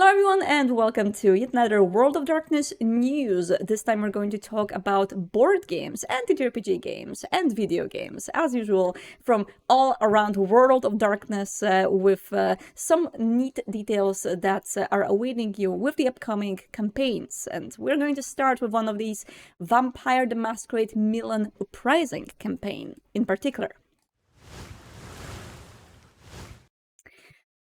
Hello everyone and welcome to yet another World of Darkness news. This time we're going to talk about board games and DriveThruRPG games and video games, as usual, from all around World of Darkness with some neat details that are awaiting you with the upcoming campaigns. And we're going to start with one of these, Vampire the Masquerade Milan Uprising campaign in particular.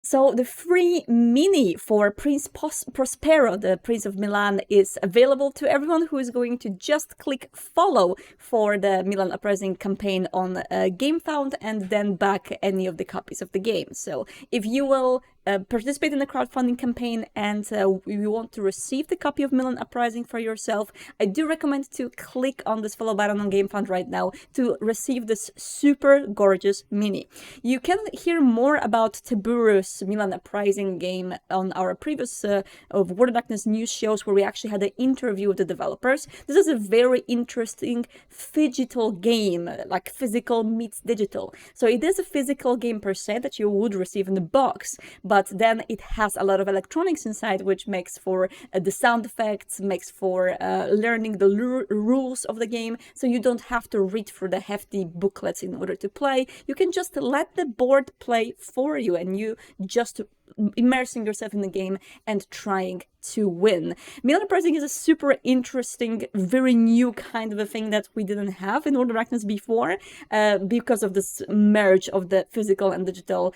So the free mini for Prince Prospero, the Prince of Milan, is available to everyone who is going to just click follow for the Milan Uprising campaign on GameFound and then back any of the copies of the game. So if you will participate in the crowdfunding campaign and you want to receive the copy of Milan Uprising for yourself, I do recommend to click on this follow button on GameFound right now to receive this super gorgeous mini. You can hear more about Tiburu's Milan Uprising game on our previous of World of Darkness news shows, where we actually had an interview with the developers. This is a very interesting digital game, like physical meets digital. So it is a physical game per se that you would receive in the box, but then it has a lot of electronics inside, which makes for the sound effects, makes for learning the rules of the game, so you don't have to read through the hefty booklets in order to play. You can just let the board play for you, and you just immersing yourself in the game and trying to win. Milan Uprising is a super interesting, very new kind of a thing that we didn't have in World of Darkness before, because of this merge of the physical and digital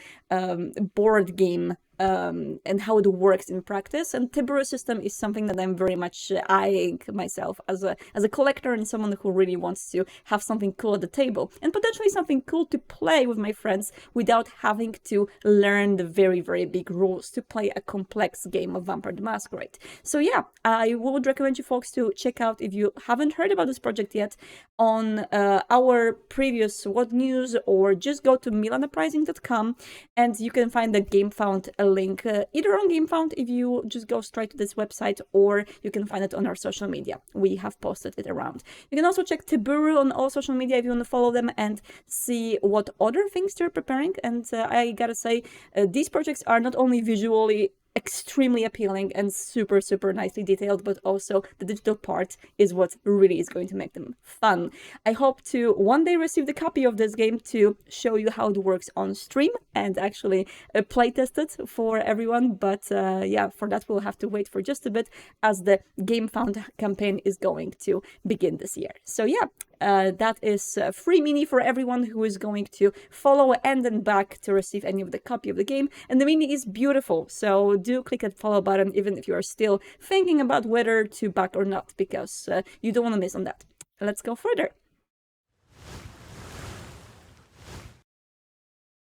board game and how it works in practice. And Tiburu's system is something that I'm very much eyeing myself as a collector and someone who really wants to have something cool at the table and potentially something cool to play with my friends without having to learn the very, very big rules to play a complex game of Vampire the Masquerade. So yeah, I would recommend you folks to check out, if you haven't heard about this project yet, on our previous What News, or just go to milanuprising.com and you can find the GameFound link either on GameFound if you just go straight to this website, or you can find it on our social media. We have posted it around. You can also check Tiburu on all social media if you want to follow them and see what other things they're preparing. And I gotta say, these projects are not only visually extremely appealing and super, super nicely detailed, but also the digital part is what really is going to make them fun. I hope to one day receive the copy of this game to show you how it works on stream and actually playtest it for everyone. But yeah, for that we'll have to wait for just a bit, as the GameFound campaign is going to begin this year. So yeah, that is a free mini for everyone who is going to follow and then back to receive any of the copy of the game. And the mini is beautiful, so do click that follow button even if you are still thinking about whether to back or not, because you don't want to miss on that. Let's go further.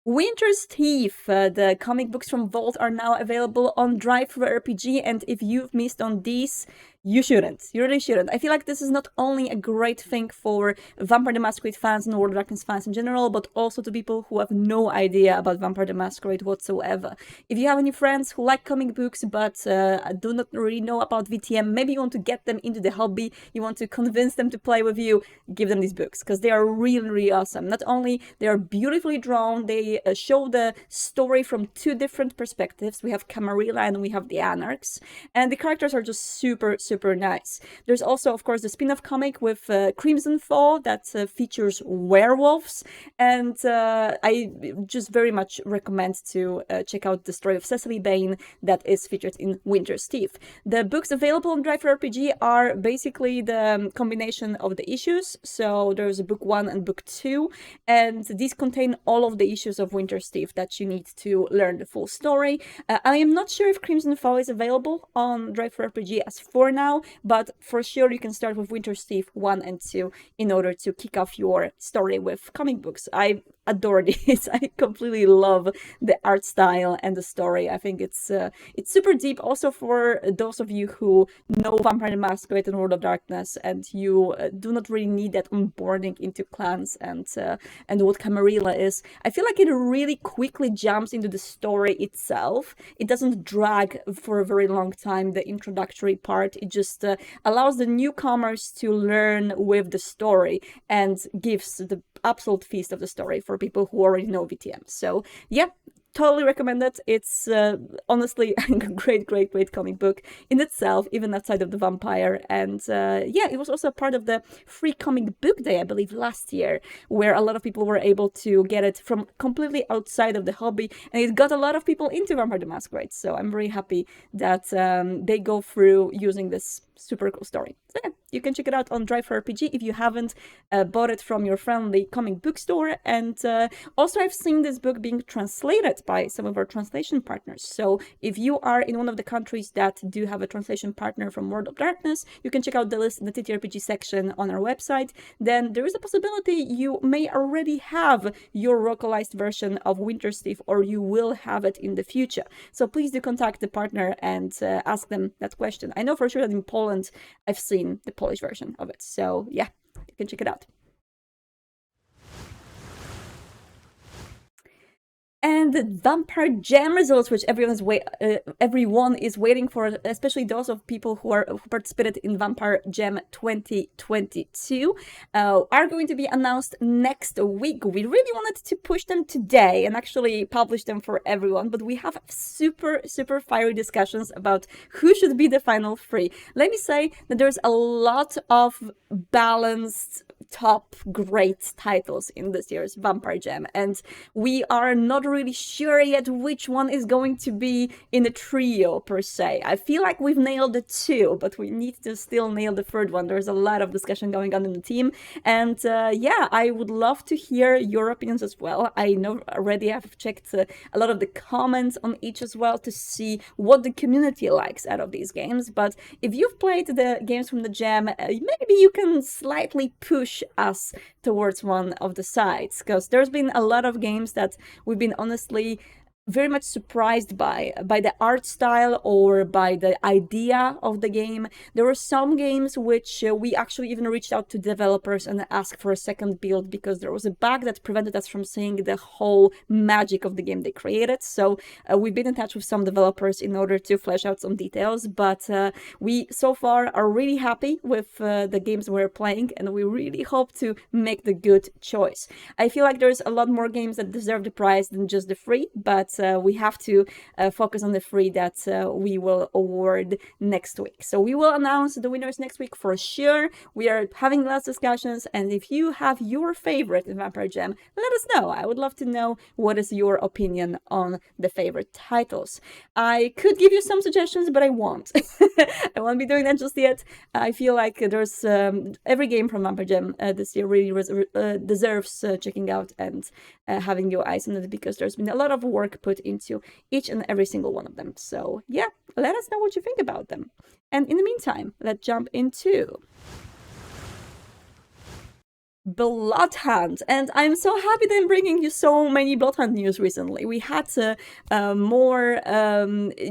Winter's Thief, the comic books from Vault, are now available on DriveThruRPG, and if you've missed on these, you shouldn't. You really shouldn't. I feel like this is not only a great thing for Vampire the Masquerade fans and World of Darkness fans in general, but also to people who have no idea about Vampire the Masquerade whatsoever. If you have any friends who like comic books but do not really know about VTM, maybe you want to get them into the hobby, you want to convince them to play with you, give them these books, because they are really, really awesome. Not only they are beautifully drawn, they show the story from two different perspectives. We have Camarilla and we have the Anarchs, and the characters are just super, super nice. There's also, of course, the spin-off comic with Crimson Fall that features werewolves, and I just very much recommend to check out the story of Cecily Bain that is featured in Winter's Thief. The books available on DriveThruRPG are basically the combination of the issues, so there's book 1 and book 2, and these contain all of the issues of Winter's Thief that you need to learn the full story. I am not sure if Crimson Fall is available on DriveThruRPG as for now, but for sure you can start with Winter's Thief 1 and 2 in order to kick off your story with comic books. I adore these. I completely love the art style and the story. I think it's super deep, also for those of you who know Vampire the Masquerade and World of Darkness, and you do not really need that onboarding into clans and what Camarilla is. I feel like it really quickly jumps into the story itself. It doesn't drag for a very long time, the introductory part. It just allows the newcomers to learn with the story and gives the absolute feast of the story for people who already know VTM. So yeah, totally recommend it. It's honestly a great comic book in itself, even outside of the vampire. And yeah, it was also part of the free comic book day, I believe, last year, where a lot of people were able to get it from completely outside of the hobby, and it got a lot of people into Vampire the Masquerade. So I'm very happy that they go through using this super cool story. So yeah, you can check it out on DriveThruRPG if you haven't bought it from your friendly comic book store. And also, I've seen this book being translated by some of our translation partners. So if you are in one of the countries that do have a translation partner from World of Darkness, you can check out the list in the TTRPG section on our website. Then there is a possibility you may already have your localized version of Winter's Thief, or you will have it in the future. So please do contact the partner and ask them that question. I know for sure that in Poland, I've seen the Polish version of it. So yeah, you can check it out. And the Vampire Jam results, which everyone is waiting for, especially those of people who participated in Vampire Jam 2022, are going to be announced next week. We really wanted to push them today and actually publish them for everyone, but we have super fiery discussions about who should be the final three. Let me say that there's a lot of balanced top great titles in this year's Vampire Jam, and we are not really sure yet which one is going to be in a trio per se. I feel like we've nailed the two, but we need to still nail the third one. There's a lot of discussion going on in the team, and yeah, I would love to hear your opinions as well. I know already I've checked a lot of the comments on each as well to see what the community likes out of these games, but if you've played the games from the Jam, maybe you can slightly push us towards one of the sides, because there's been a lot of games that we've been honestly very much surprised by the art style or by the idea of the game. There were some games which we actually even reached out to developers and asked for a second build because there was a bug that prevented us from seeing the whole magic of the game they created. So we've been in touch with some developers in order to flesh out some details, but we so far are really happy with the games we're playing, and we really hope to make the good choice. I feel like there's a lot more games that deserve the prize than just the free, but we have to focus on the three that we will award next week. So we will announce the winners next week for sure. We are having last discussions, and if you have your favorite in Vampire Jam, let us know. I would love to know what is your opinion on the favorite titles. I could give you some suggestions, but I won't. I won't be doing that just yet. I feel like there's every game from Vampire Jam this year really deserves checking out and having your eyes on it, because there's been a lot of work put into each and every single one of them. So yeah, let us know what you think about them. And in the meantime, let's jump into Bloodhunt, and I'm so happy that I'm bringing you so many Bloodhunt news recently. We had more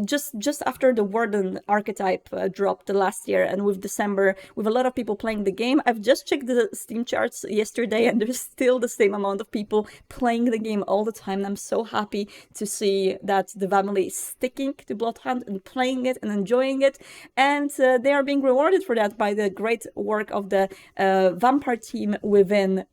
just after the Warden archetype dropped last year, and with December, with a lot of people playing the game. I've just checked the Steam charts yesterday, and there's still the same amount of people playing the game all the time. And I'm so happy to see that the family is sticking to Bloodhunt and playing it and enjoying it, and they are being rewarded for that by the great work of the Vampire team within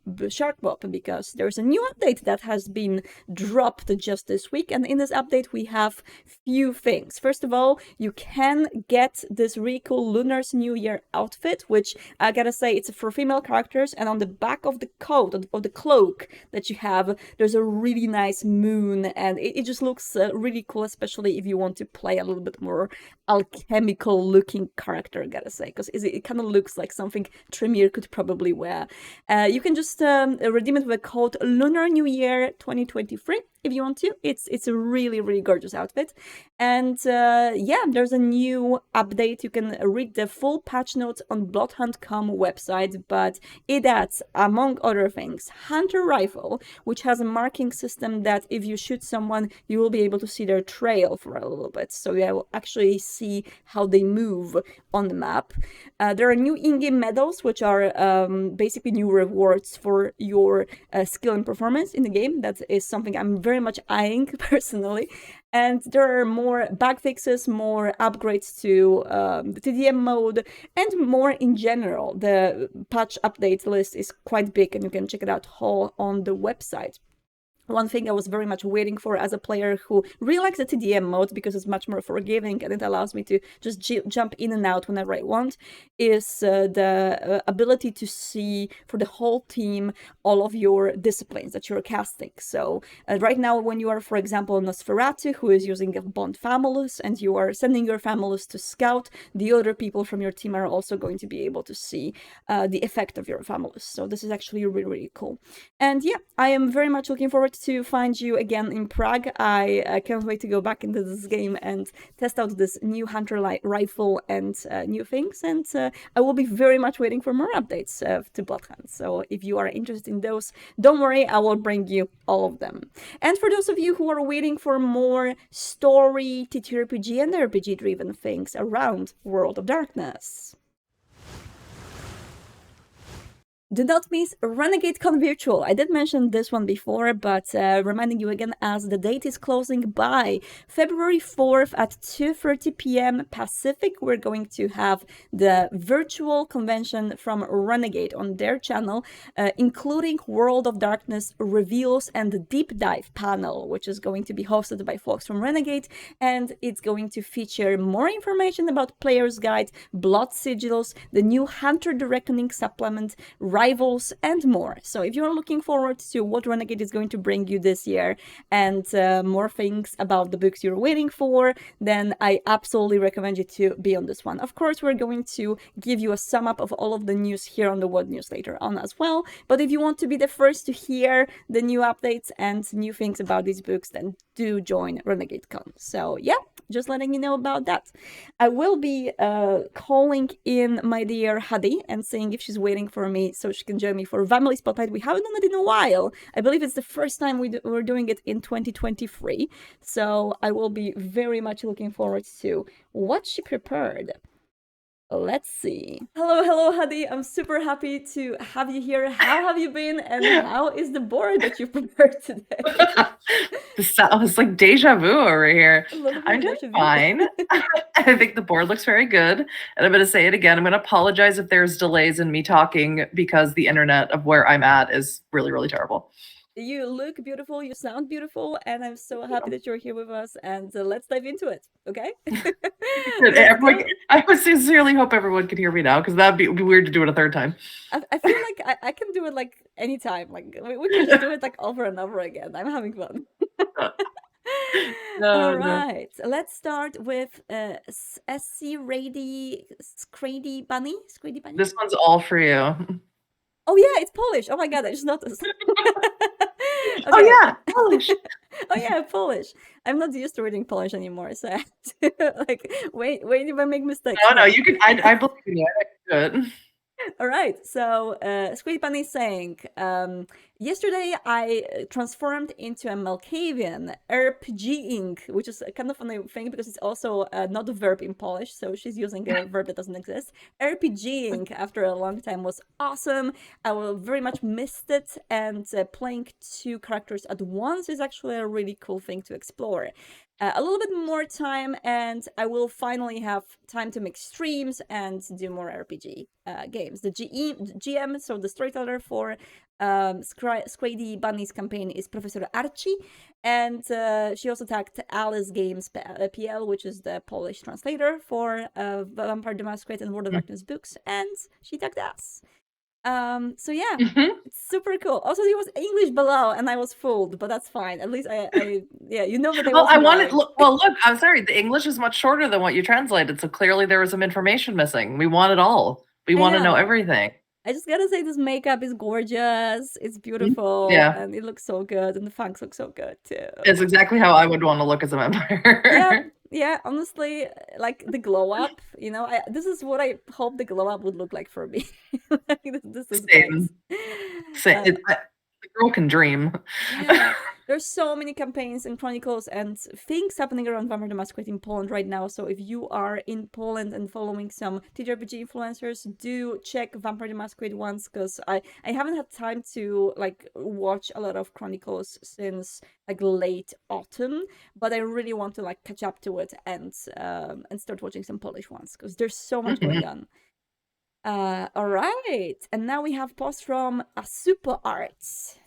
Sharkbop, because there's a new update that has been dropped just this week, and in this update we have few things. First of all, you can get this really cool Lunar's New Year outfit, which I gotta say, it's for female characters, and on the back of the coat, of the cloak that you have, there's a really nice moon, and it just looks really cool, especially if you want to play a little bit more alchemical looking character, I gotta say, because it kind of looks like something Tremere could probably wear. You can just redeem it with the code Lunar New Year 2023 if you want to. It's a really gorgeous outfit. And yeah, there's a new update. You can read the full patch notes on Bloodhunt.com website, but it adds, among other things, Hunter Rifle, which has a marking system that if you shoot someone, you will be able to see their trail for a little bit. So you will actually see how they move on the map. There are new in-game medals, which are basically new rewards for your skill and performance in the game. That is something I'm very much eyeing personally. And there are more bug fixes, more upgrades to the TDM mode, and more in general. The patch update list is quite big, and you can check it out all on the website. one thing I was very much waiting for as a player who really likes the TDM mode because it's much more forgiving and it allows me to just jump in and out whenever I want, is the ability to see for the whole team all of your disciplines that you're casting. So right now, when you are, for example, Nosferatu, who is using a Bond Famulus, and you are sending your Famulus to scout, the other people from your team are also going to be able to see the effect of your Famulus. So this is actually really, really cool. And yeah, I am very much looking forward to find you again in Prague. I can't wait to go back into this game and test out this new hunter rifle and new things. And I will be very much waiting for more updates to Bloodhunt. So if you are interested in those, don't worry, I will bring you all of them. And for those of you who are waiting for more story, TTRPG, and RPG-driven things around World of Darkness, do not miss Renegadecon Virtual. I did mention this one before, but reminding you again, as the date is closing by February 4th at 2:30 p.m. Pacific, we're going to have the virtual convention from Renegade on their channel, including World of Darkness reveals and the deep dive panel, which is going to be hosted by folks from Renegade, and it's going to feature more information about Player's Guide, Blood Sigils, the new Hunter the Reckoning supplement, rivals, and more. So if you're looking forward to what Renegade is going to bring you this year and more things about the books you're waiting for, then I absolutely recommend you to be on this one. Of course, we're going to give you a sum up of all of the news here on the What News later on as well. But if you want to be the first to hear the new updates and new things about these books, then do join Renegadecon. So yeah, just letting you know about that. I will be calling in my dear Hadi and seeing if she's waiting for me so she can join me for Vamily Spotlight. We haven't done it in a while. I believe it's the first time we're doing it in 2023. So I will be very much looking forward to what she prepared. Let's see. Hello, Hadi. I'm super happy to have you here. How have you been, and how is the board that you prepared today? It's like deja vu over here. I'm doing deja vu. fine. I think the board looks very good. And I'm going to say it again. I'm going to apologize if there's delays in me talking because the internet of where I'm at is really, really terrible. You look beautiful, you sound beautiful, and I'm so happy that you're here with us. And let's dive into it, okay? I would sincerely hope everyone could hear me now, because that'd be weird to do it a third time. I feel like I can do it like anytime. Like we can just do it like over and over again. I'm having fun. All right, let's start with SC Rady Scrady Bunny. This one's all for you. Oh yeah, it's Polish. Oh my god, I just noticed. Okay. Oh yeah, Polish. Oh yeah, Polish. I'm not used to reading Polish anymore, so I have to like wait if I make mistakes. No, you can. I believe in you. I can do it. All right, so Squid Bunny is saying, yesterday I transformed into a Malkavian RPGing, which is a kind of funny thing because it's also not a verb in Polish, so she's using a verb that doesn't exist. RPGing after a long time was awesome. I will very much missed it, and playing two characters at once is actually a really cool thing to explore. A little bit more time, and I will finally have time to make streams and do more RPG games. The GM, so the storyteller for Scrady Bunny's campaign, is Professor Archie, and she also tagged Alice Games PL, which is the Polish translator for Vampire the Masquerade and World of Darkness books, and she tagged us. So yeah, it's super cool. Also, it was English below, and I was fooled, but that's fine. At least I yeah, you know that they. Well, I wanted. Well, look, I'm sorry. The English is much shorter than what you translated, so clearly there was some information missing. We want it all. We want to know everything. I just gotta say, this makeup is gorgeous. It's beautiful, and it looks so good, and the fangs look so good too. It's exactly how I would want to look as a vampire. Yeah, honestly, like the glow up, you know, this is what I hope the glow up would look like for me. Like, this is Same. The girl can dream. Yeah, there's so many campaigns and chronicles and things happening around Vampire the Masquerade in Poland right now. So if you are in Poland and following some TTRPG influencers, do check Vampire the Masquerade once, because I haven't had time to like watch a lot of chronicles since like late autumn, but I really want to like catch up to it and start watching some Polish ones, because there's so much going on. All right, and now we have post from Asupo Arts.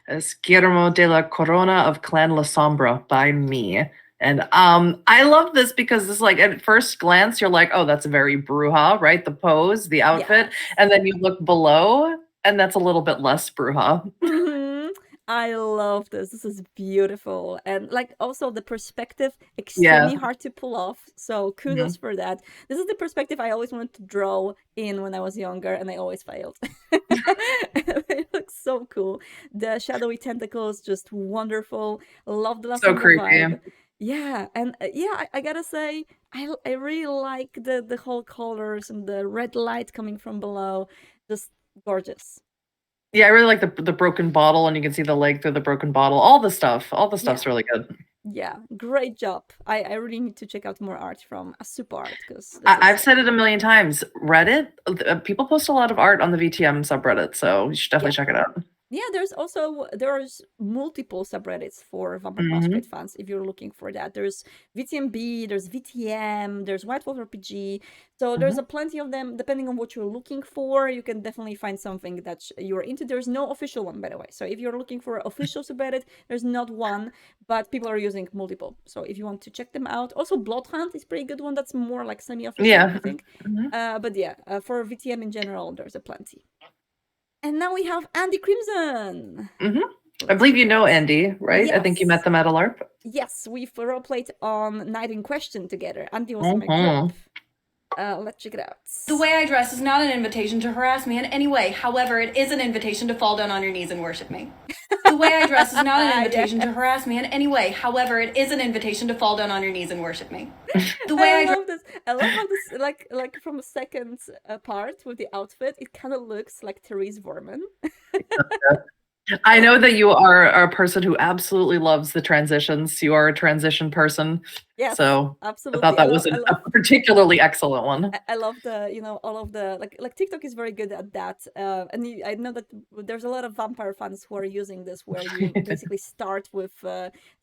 It's Guillermo de la Corona of Clan La Sombra by me. And I love this because it's like at first glance you're like, oh, that's very Bruja, right? The pose, the outfit, Yes. and then you look below, and that's a little bit less Bruja. Mhm. I love this. This is beautiful. And like also the perspective, Yeah. extremely hard to pull off. So Mhm. kudos for that. This is the perspective I always wanted to draw in when I was younger and I always failed. It looks so cool. The shadowy tentacles, just wonderful. Love the La So Sombra creepy. vibe. Yeah, and yeah, I gotta say, I really like the whole colors and the red light coming from below. Just gorgeous. Yeah, I really like the broken bottle, and you can see the leg through the broken bottle. All the stuff. All the Yeah. stuff's really good. Yeah, great job. I really need to check out more art from Super Art because this is I've said it a million times. Reddit, people post a lot of art on the VTM subreddit, so you should yeah. definitely check it out. Yeah, there's multiple subreddits for Vampire the Hmm. Masquerade fans if you're looking for that. There's VTMB, there's VTM, there's White Wolf RPG. So there's Hmm. a plenty of them. Depending on what you're looking for, you can definitely find something that you're into. There's no official one, by the way. So if you're looking for official subreddit, there's not one, but people are using multiple. So if you want to check them out, also Bloodhunt is pretty good one. That's more like semi-official, Yeah. I think. Hmm. But yeah, for VTM in general, there's a plenty. And now we have Andy Crimson. Hmm. I Let's believe check you it know out. Andy, right? I think you met Yes. them at a LARP. Yes, we've roleplayed on Night in Question together. Andy was in my Hmm. group. Let's check it out. The way I dress is not an invitation to harass me in any way. However, it is an invitation to fall down on your knees and worship me. The way I dress is not an invitation to harass me in any way. However, it is an invitation to fall down on your knees and worship me. The way I love this. I love how this, like from a second part with the outfit, it kind of looks like Therese Vorman. I know that you are a person who absolutely loves the transitions. You are a transition person. Yes, So I thought absolutely. that was I a love particularly excellent one. I love the all of the like TikTok is very good at that, and I know that there's a lot of vampire fans who are using this, where you basically start with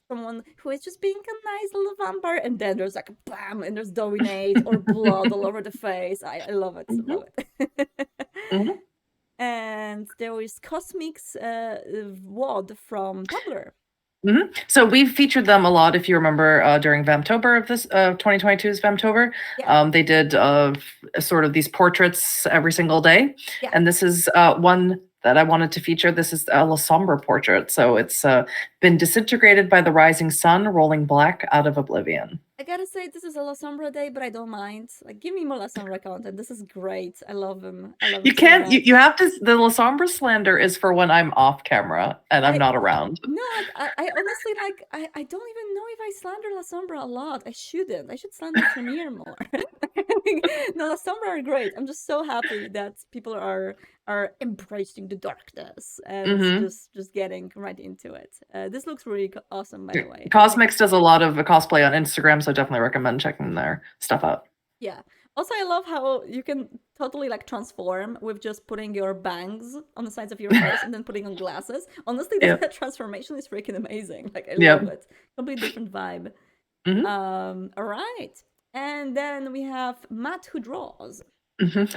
someone who is just being a nice little vampire, and then there's like bam, and there's dominate or blood all over the face. I love it, Mhm. love it. Mhm. And there is Cosmic's WOD from Tumblr. So we've featured them a lot, if you remember, during Vamptober of this 2022's Vamptober. Yeah, They did sort of these portraits every single day, yeah. and this is one that I wanted to feature. This is a La Sombra portrait, so it's been disintegrated by the rising sun, rolling black out of oblivion. I gotta say, this is a La Sombra day, but I don't mind. Like, give me more La Sombra content. This is great. I love him. I love him You so can't. much. You have to. The La Sombra slander is for when I'm off camera and I'm I not around. no, like I honestly like I don't even know if I slander La Sombra a lot. I shouldn't. I should slander Tremere more. No, La Sombra are great. I'm just so happy that people are embracing the darkness and Hmm. just getting right into it. This looks really awesome, by the way. I think Cosmix does a lot of cosplay on Instagram, so I definitely recommend checking their stuff out. yeah. Also, I love how you can totally like transform with just putting your bangs on the sides of your face and then putting on glasses. Honestly, Yeah. that transformation is freaking amazing. Like, I love Yeah. it. Completely different vibe. Hmm. All right. And then we have Matt who draws.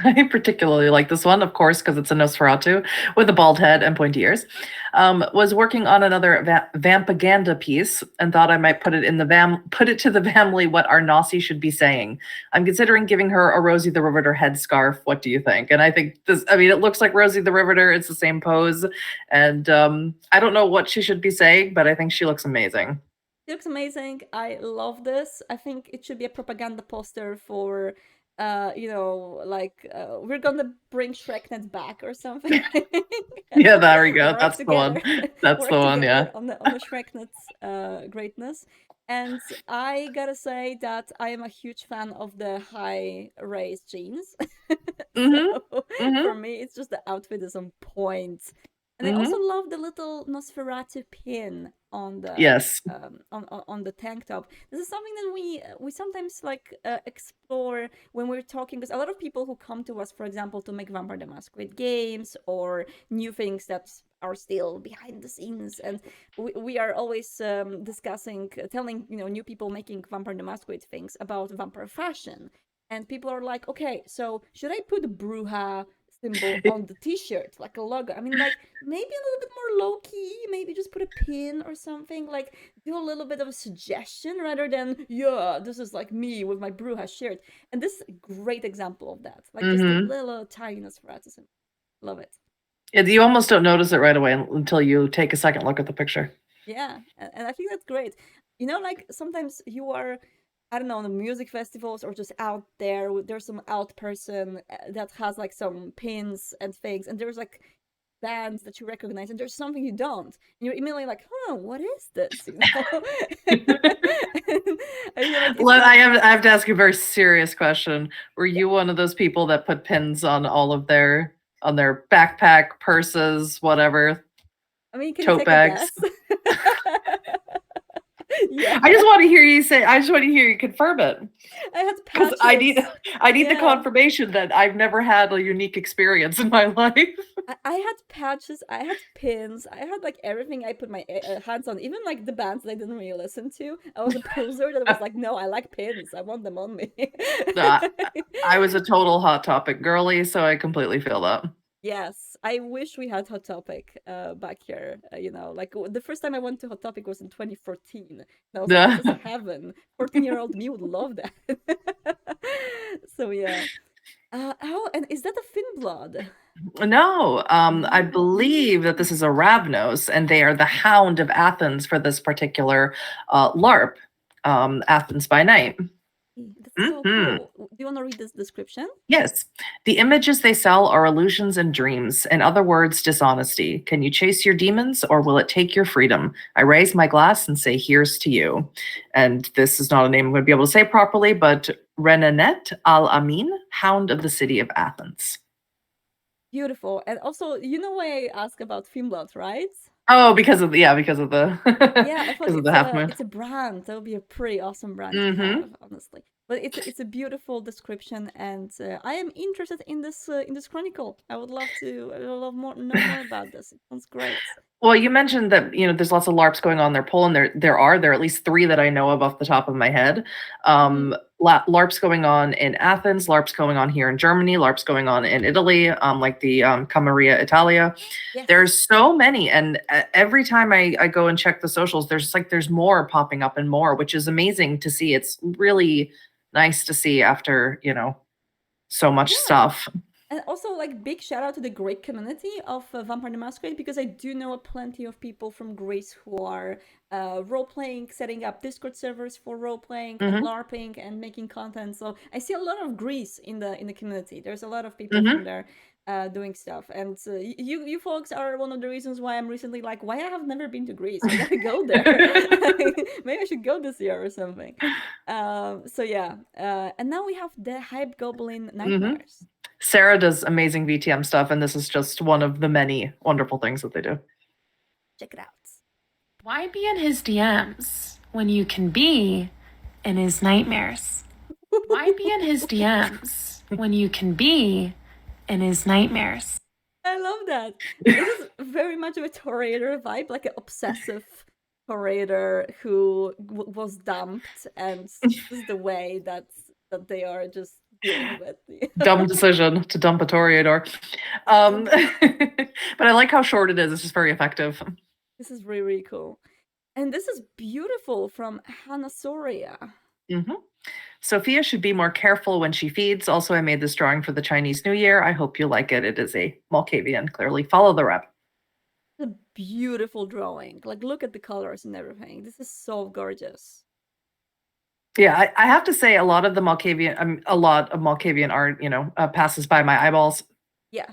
I particularly like this one, of course, because it's a Nosferatu with a bald head and pointy ears. Was working on another vampaganda piece and thought I might put it in the put it to the family what our Nossi should be saying. I'm considering giving her a Rosie the Riveter headscarf. What do you think? And I think this. I mean, it looks like Rosie the Riveter. It's the same pose, and I don't know what she should be saying, but I think she looks amazing. It looks amazing. I love this. I think it should be a propaganda poster for we're gonna bring Shreknet back or something. Yeah, there we go. Work That's the together, one. That's the work one. together Yeah. on the Shreknet's greatness. And I gotta say that I am a huge fan of the high raised jeans. Hmm. So Hmm. for me, it's just the outfit is on point. And I also Hmm. love the little Nosferatu pin on the Yes. on the tank top. This is something that we sometimes like explore when we're talking, because a lot of people who come to us, for example, to make Vampire the Masquerade games or new things that are still behind the scenes, and we are always discussing, telling new people making Vampire the Masquerade things about vampire fashion, and people are like, okay, so should I put Bruja symbol on the t-shirt, like a logo. I mean, like maybe a little bit more low-key, maybe just put a pin or something, like do a little bit of a suggestion rather than, yeah, this is like me with my Bruja shirt. And this is a great example of that, like just a little tiny Nosferatu symbol. Love it. You almost don't notice it right away until you take a second look at the picture. Yeah, and I think that's great. You know, like sometimes you are, I don't know, on the music festivals or just out there, there's some out person that has like some pins and things, and there's like bands that you recognize, and there's something you don't. And you're immediately like, huh, what is this? You know? I feel like I have to ask you a very serious question. Were you one of those people that put pins on all of their backpack, purses, whatever? I mean, can tote you take bags. a guess? Yeah. I just want to hear you say. I just want to hear you confirm it. I had Because patches. I need the Yeah. confirmation that I've never had a unique experience in my life. I had patches, I had pins, I had like everything I put my hands on, even like the bands that I didn't really listen to. I was a poser that was like, no, I like pins, I want them on me. I was a total Hot Topic girly, so I completely feel that. Yes, I wish we had Hot Topic back here. You know, like the first time I went to Hot Topic was in 2014. And I was like, this is heaven. 14-year-old me would love that. So yeah. Oh, and is that a Finn blood? No, I believe that this is a Ravnos, and they are the Hound of Athens for this particular LARP, Athens by Night. That's so cool. Do you want to read this description? Yes. The images they sell are illusions and dreams. In other words, dishonesty. Can you chase your demons, or will it take your freedom? I raise my glass and say, here's to you. And this is not a name I'm going to be able to say properly, but Renenet al-Amin, Hound of the City of Athens. Beautiful. And also, you know why I ask about Fimblood, right? Oh, because of the yeah, I thought because of the half moon. It's a brand. That would be a pretty awesome brand to have, honestly. But it's a beautiful description, and I am interested in this chronicle. I would love to know more about this. It sounds great. Well, you mentioned that there's lots of LARPs going on. They're Poland. There are at least 3 that I know of off the top of my head. LARPs going on in Athens, LARPs going on here in Germany, LARPs going on in Italy, like the Camarilla Italia. Yes. There's so many, and every time I go and check the socials, there's more popping up and more, which is amazing to see. It's really nice to see after so much stuff. And also, like, big shout out to the Greek community of Vampire the Masquerade, because I do know plenty of people from Greece who are role-playing, setting up Discord servers for role-playing and LARPing and making content. So I see a lot of Greece in the community. There's a lot of people from there doing stuff. And you folks are one of the reasons why I'm recently like, why I have never been to Greece? I gotta go there. Maybe I should go this year or something. So yeah. And now we have the Hype Goblin Nightmares. Sarah does amazing VTM stuff, and this is just one of the many wonderful things that they do. Check it out. Why be in his DMs when you can be in his nightmares? Why be in his DMs when you can be in his nightmares? I love that. It is very much of a Toreator vibe, like an obsessive Toreator who was dumped, and this is the way that they are just dealing with. Dumb decision to dump a Toreador. But I like how short it is. It's just very effective. This is really, really cool. And this is beautiful from Hannah Soria. Sophia should be more careful when she feeds. Also, I made this drawing for the Chinese New Year. I hope you like it. It is a Malkavian. Clearly, follow the rep. A beautiful drawing. Like, look at the colors and everything. This is so gorgeous. Yeah, I have to say a lot of Malkavian art, passes by my eyeballs. Yeah.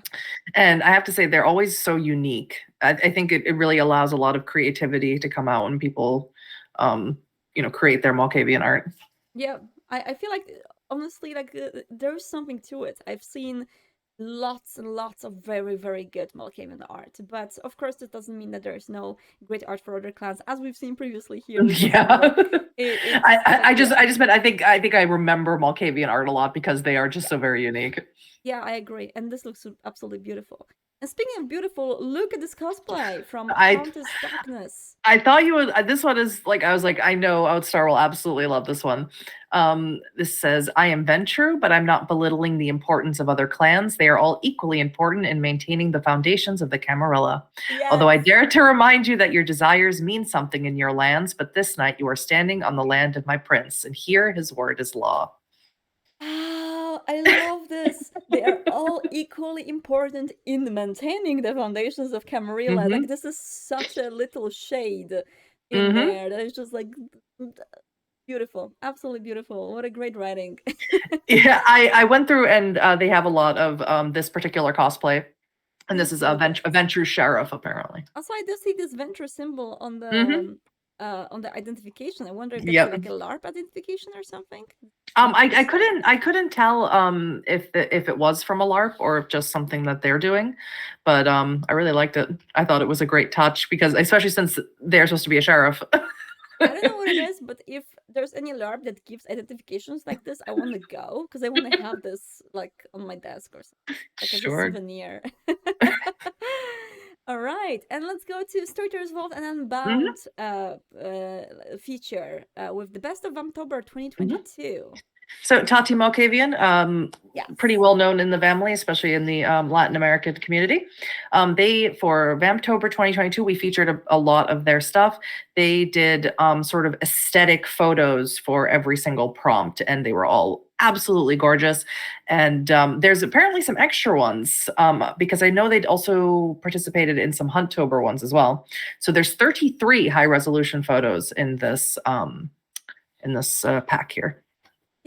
And I have to say they're always so unique. I think it really allows a lot of creativity to come out when people, create their Malkavian art. Yeah, I feel like, honestly, like there's something to it. I've seen lots and lots of very, very good Malkavian art, but of course that doesn't mean that there's no great art for other clans, as we've seen previously here. Yeah. I think I remember Malkavian art a lot because they are just so very unique. Yeah, I agree, and this looks absolutely beautiful. And speaking of beautiful, look at this cosplay from I- Countess Darkness. I thought you would. This one is like, I was like, I know Outstar will absolutely love this one. This says, I am Ventrue, but I'm not belittling the importance of other clans. They are all equally important in maintaining the foundations of the Camarilla. Although I dare to remind you that your desires mean something in your lands, but this night you are standing on the land of my prince, and here his word is law. Oh, I love this. They are all equally important in maintaining the foundations of Camarilla. Like, this is such a little shade in there that is just like beautiful, absolutely beautiful. What a great writing. Yeah, I went through and they have a lot of this particular cosplay, and this is a Ventrue sheriff apparently. Also, I do see this Ventrue symbol on the identification. I wonder if that's like a LARP identification or something. I couldn't tell if it was from a LARP or if just something that they're doing, but I really liked it. I thought it was a great touch because especially since they're supposed to be a sheriff. I don't know what it is, but if there's any LARP that gives identifications like this, I want to go because I want to have this like on my desk or something, like as a souvenir. All right, and let's go to Storytellers Vault and Unbound feature with the best of Vamptober 2022. So Tati Malkavian, pretty well known in the Vamily, especially in the Latin American community. They, for Vamptober 2022, we featured a lot of their stuff. They did sort of aesthetic photos for every single prompt, and they were all absolutely gorgeous. And there's apparently some extra ones because I know they'd also participated in some Hunttober ones as well. So there's 33 high resolution photos in this pack here.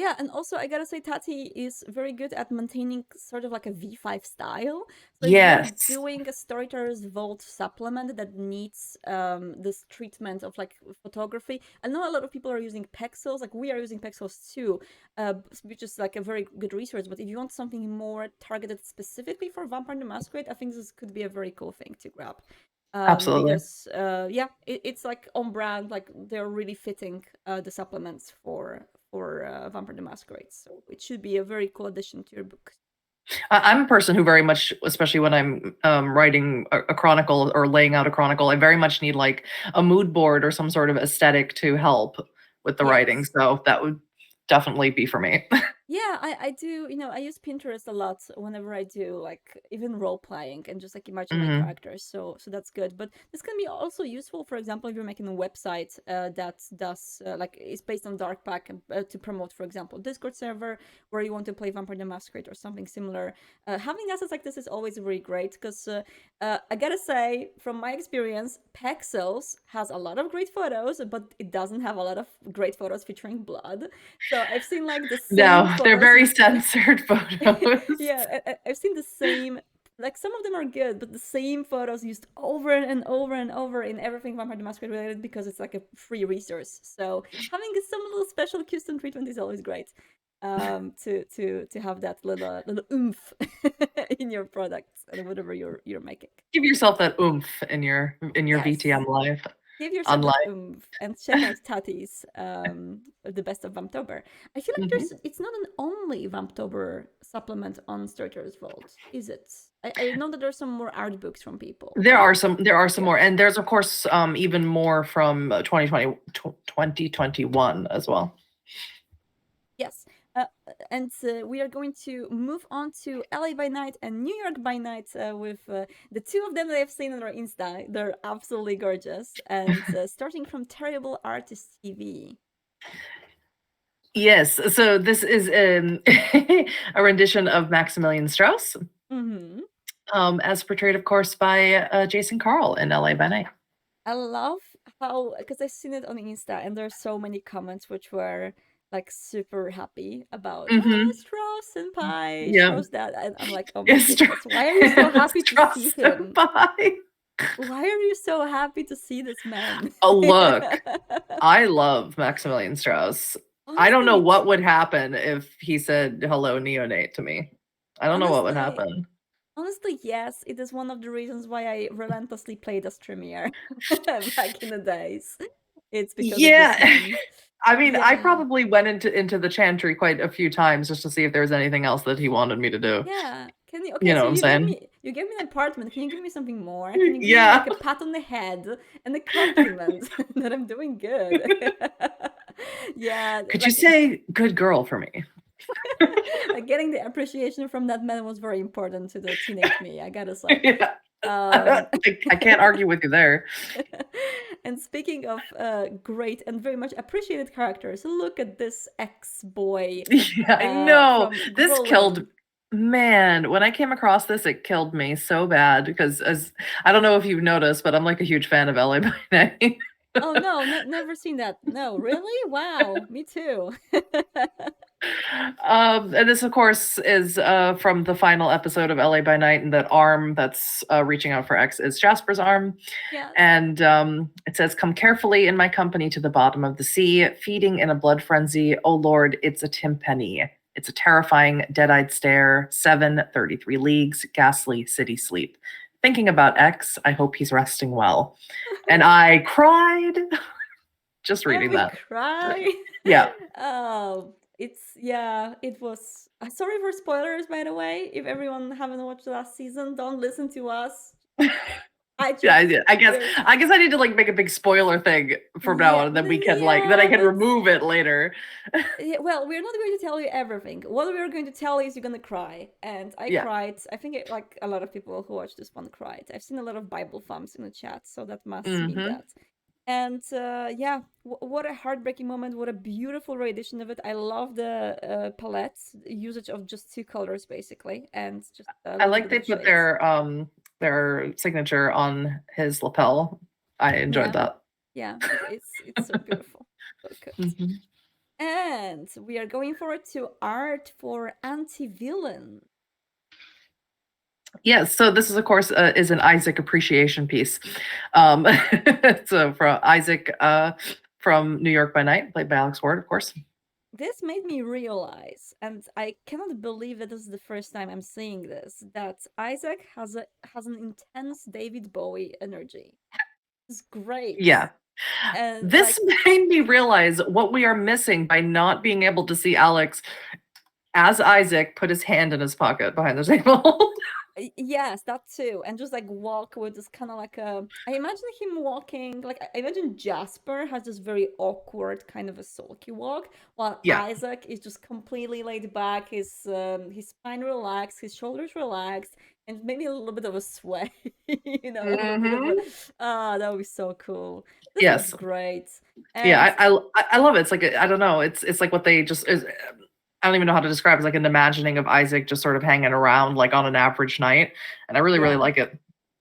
Yeah, and also I gotta say Tati is very good at maintaining sort of like a V5 style. So if you're doing a Storyteller's Vault supplement that needs this treatment of like photography, I know a lot of people are using Pexels, like we are using Pexels too, which is like a very good resource, but if you want something more targeted specifically for Vampire the Masquerade, I think this could be a very cool thing to grab. Absolutely. Because it's like on brand, like they're really fitting the supplements for Vampire the Masquerade, so it should be a very cool addition to your book. I'm a person who very much, especially when I'm writing a chronicle or laying out a chronicle, I very much need like a mood board or some sort of aesthetic to help with the writing. So that would definitely be for me. Yeah, I do, I use Pinterest a lot whenever I do like even role playing and just like imagine my characters. So that's good. But this can be also useful, for example, if you're making a website that does like is based on Dark Pack to promote, for example, Discord server where you want to play Vampire the Masquerade or something similar. Having assets like this is always really great because I gotta say, from my experience, Pexels has a lot of great photos, but it doesn't have a lot of great photos featuring blood. So I've seen like the same they're very censored photos. Yeah, I've seen the same, like some of them are good, but the same photos used over and over and over in everything Vampire the Masquerade related because it's like a free resource. So having some little special custom treatment is always great. To have that little oomph in your products and whatever you're making. Give yourself that oomph in your VTM life. Give yourself that oomph and check out Tati's the best of Vamptober. I feel like it's not an only Vamptober supplement on Storyteller's Vault, is it? I know that there's some more art books from people. There are some more, and there's of course even more from 2021 as well. Yes. And we are going to move on to LA by Night and New York by Night with the two of them that I've seen on our Insta. They're absolutely gorgeous. And starting from Terrible Artist TV. Yes, so this is a rendition of Maximilian Strauss, as portrayed, of course, by Jason Carl in LA by Night. I love how, because I've seen it on Insta, and there's so many comments which were like super happy about Strauss and Pie, Strauss that, and I'm like, oh my goodness, why are you so happy to see him? Why are you so happy to see this man? Oh, look, I love Maximilian Strauss. Honestly, I don't know what would happen if he said hello neonate to me. I don't know what would happen. Honestly, yes, it is one of the reasons why I relentlessly played as Tremere back in the days. It's because of this I mean, I probably went into the chantry quite a few times just to see if there was anything else that he wanted me to do. Yeah. Can you? Okay, you know what I'm saying? You gave me an apartment. Can you give me something more? Can you give me Yeah. like a pat on the head and a compliment that I'm doing good? Yeah. Could you say good girl for me? Like getting the appreciation from that man was very important to the teenage me, I gotta say. Yeah. Um, I can't argue with you there. and speaking of great and very much appreciated characters, look at this ex-boy. Yeah, I know. From This Groland. killed, man, when I came across this, it killed me so bad because as I don't know if you've noticed, but I'm like a huge fan of LA by Night. Oh no, never seen that. No, really? Wow, me too. And this, of course, is from the final episode of LA by Night, and that arm that's reaching out for X is Jasper's arm. Yeah. And it says, "Come carefully in my company to the bottom of the sea, feeding in a blood frenzy. Oh Lord, it's a timpani. It's a terrifying, dead-eyed stare. 733 leagues, ghastly city sleep. Thinking about X, I hope he's resting well." And I cried just reading that. Cry. Yeah. Oh, it was. Sorry for spoilers, by the way. If everyone haven't watched the last season, don't listen to us. I guess I need to like make a big spoiler thing from now on, and then we can then I can remove it later. Well, we're not going to tell you everything. What we're going to tell you is you're gonna cry, and I cried. I think like a lot of people who watch this one cried. I've seen a lot of Bible thumbs in the chat, so that must mean that. And what a heartbreaking moment! What a beautiful rendition of it. I love the palettes usage of just 2 colors basically, and just. I like they put their signature on his lapel. I enjoyed that. Yeah, it's so beautiful. So good. And we are going forward to art for anti-villain. Yes, so this is, of course, is an Isaac appreciation piece. So from Isaac from New York by Night, played by Alex Ward, of course. This made me realize, and I cannot believe that this is the first time I'm seeing this, that Isaac has an intense David Bowie energy. It's great. Yeah. And this made me realize what we are missing by not being able to see Alex as Isaac put his hand in his pocket behind the table. Yes, that too. And just like walk with this kind of like I imagine him walking, like I imagine Jasper has this very awkward kind of a sulky walk, while Isaac is just completely laid back, his spine relaxed, his shoulders relaxed, and maybe a little bit of a sway, you know. That would be so cool. This is great. And yeah, I love it. It's like I don't know, it's like what they just is. I don't even know how to describe it. It's like an imagining of Isaac just sort of hanging around like on an average night. And I really, really like it.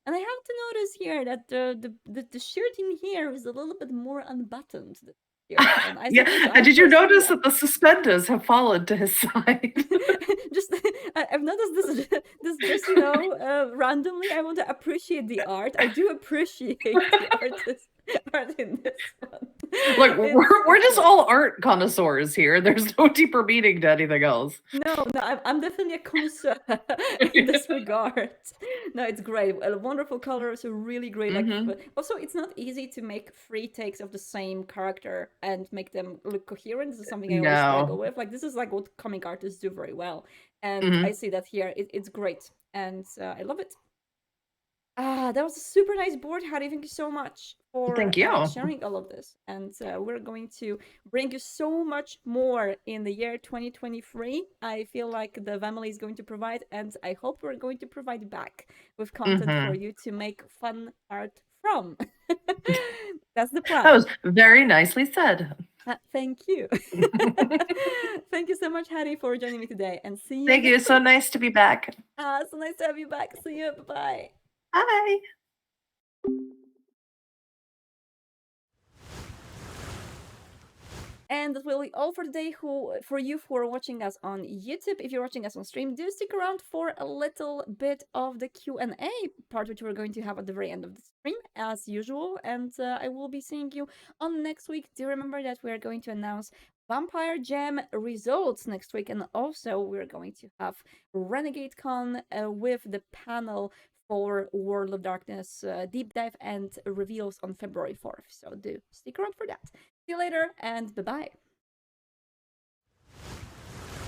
And I have to notice here that the shirt in here is a little bit more unbuttoned. And did you notice that the suspenders have fallen to his side? Just I've noticed this just randomly. I want to appreciate the art. I do appreciate the art in this one. Look, we're just all art connoisseurs here. There's no deeper meaning to anything else. No, I'm definitely a connoisseur in this regard. No, it's great. Wonderful colors, really great. Also, it's not easy to make 3 takes of the same character and make them look coherent. This is something I always struggle with. Like, this is like what comic artists do very well, and I see that here. It's great, and I love it. That was a super nice board, Hattie. Thank you so much for sharing all of this. And we're going to bring you so much more in the year 2023. I feel like the Vamily is going to provide, and I hope we're going to provide back with content for you to make fun art from. That's the plan. That was very nicely said. Thank you. Thank you so much, Hattie, for joining me today. And see you. Thank you. So nice to be back. So nice to have you back. See you. Bye-bye. Bye. And that will be all for today. For you who are watching us on YouTube, if you're watching us on stream, do stick around for a little bit of the Q&A part, which we're going to have at the very end of the stream, as usual. And I will be seeing you on next week. Do remember that we're going to announce Vampire Jam results next week, and also we're going to have Renegadecon with the panel for World of Darkness deep dive and reveals on February 4th. So do stick around for that. See you later, and bye-bye.